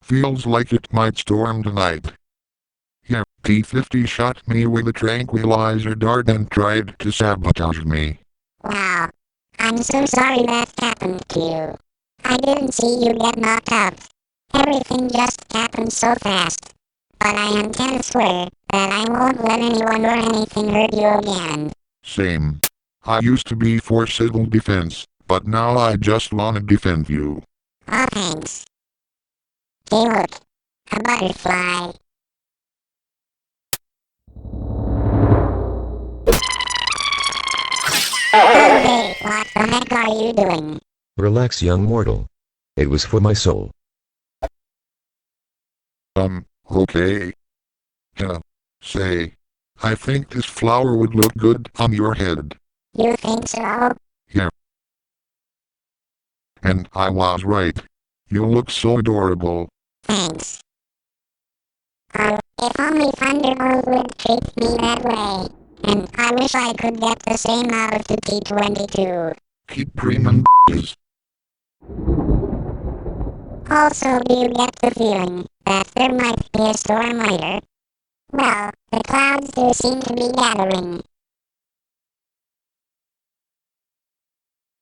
Feels like it might storm tonight. Yeah, T-50 shot me with a tranquilizer dart and tried to sabotage me. Wow. I'm so sorry that happened to you. I didn't see you get knocked out. Everything just happened so fast. But I intend to swear that I won't let anyone or anything hurt you again. Same. I used to be for civil defense, but now I just wanna defend you. Oh, thanks. Hey, look. A butterfly. Oh, hey, what the heck are you doing? Relax, young mortal. It was for my soul. Okay. Say, I think this flower would look good on your head. You think so? Yeah. And I was right. You look so adorable. Thanks. If only Thunderbolt would treat me that way. And I wish I could get the same out of the T-22. Keep dreaming, b****s. Also, do you get the feeling that there might be a storm later? Well, the clouds do seem to be gathering.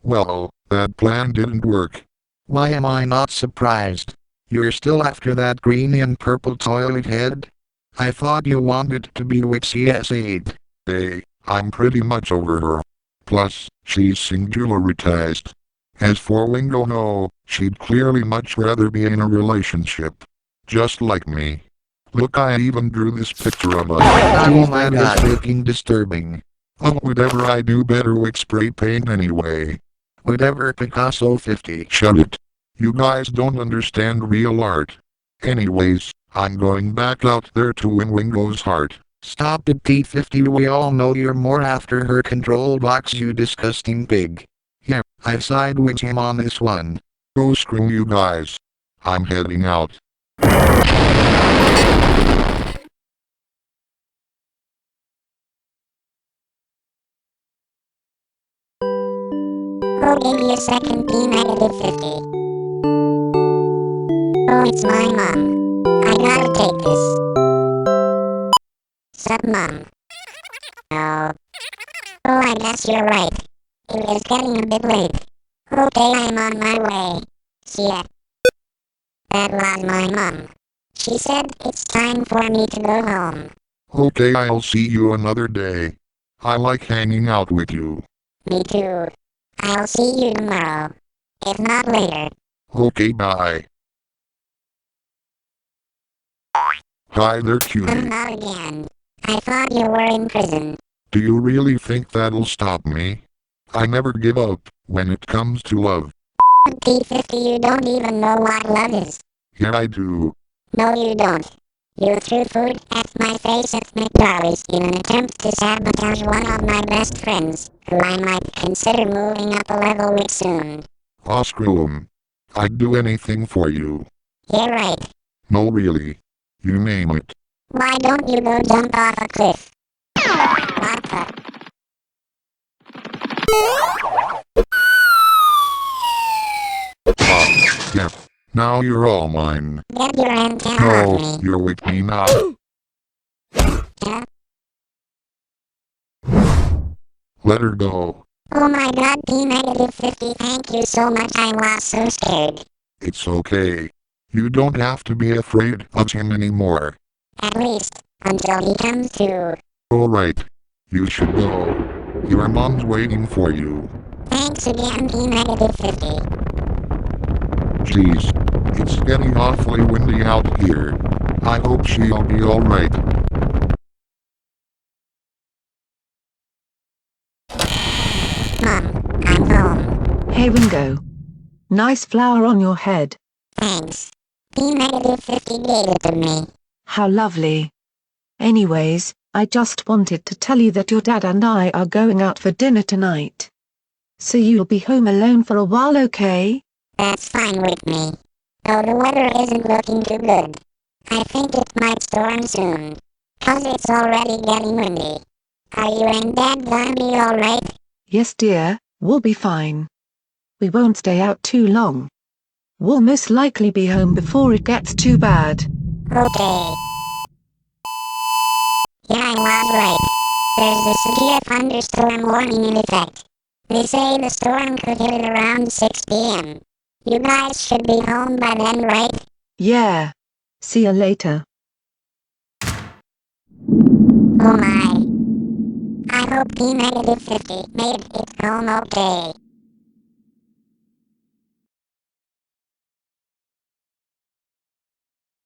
Well, that plan didn't work. Why am I not surprised? You're still after that green and purple toilet head? I thought you wanted to be Wixia's aide. Hey, I'm pretty much over her. Plus, she's singularitized. As for Wingo, no, she'd clearly much rather be in a relationship. Just like me. Look, I even drew this picture of us. Oh my god, looking disturbing. Oh, whatever, I do better with spray paint anyway. Whatever, Picasso 50. Shut it. You guys don't understand real art. Anyways, I'm going back out there to win Wingo's heart. Stop it, T-50, we all know you're more after her control box, you disgusting pig. Yeah, I side with him on this one. Go screw you guys. I'm heading out. Oh, give me a second, P-50. Oh, it's my mom. I gotta take this. Sup, Mom? Oh. Oh, I guess you're right. It is getting a bit late. Okay, I'm on my way. See ya. That was my mom. She said it's time for me to go home. Okay, I'll see you another day. I like hanging out with you. Me too. I'll see you tomorrow. If not later. Okay, bye. Hi there, cutie. Not again. I thought you were in prison. Do you really think that'll stop me? I never give up when it comes to love. T-50, you don't even know what love is. Yeah, I do. No, you don't. You threw food at my face at McDonald's in an attempt to sabotage one of my best friends, who I might consider moving up a level with soon. Aw, screw 'em. I'd do anything for you. You're right. No, really. You name it. Why don't you go jump off a cliff? What the? Yeah. Now you're all mine. Get your antenna off No, me. you're with me now. Yeah? Let her go. Oh my god, P-50, thank you so much, I was so scared. It's okay. You don't have to be afraid of him anymore. At least, until he comes to. Alright. You should go. Your mom's waiting for you. Thanks again, P-50. Jeez. It's getting awfully windy out here. I hope she'll be alright. Mom, I'm home. Hey Wingo. Nice flower on your head. Thanks. P-50 gave it to me. How lovely. Anyways, I just wanted to tell you that your dad and I are going out for dinner tonight. So you'll be home alone for a while, okay? That's fine with me. Though the weather isn't looking too good. I think it might storm soon. 'Cause it's already getting windy. Are you and Dad gonna be alright? Yes, dear, we'll be fine. We won't stay out too long. We'll most likely be home before it gets too bad. Okay. Yeah, I was right. There's a severe thunderstorm warning in effect. They say the storm could hit around 6 p.m. You guys should be home by then, right? Yeah. See you later. Oh my. I hope P-50 made it home okay.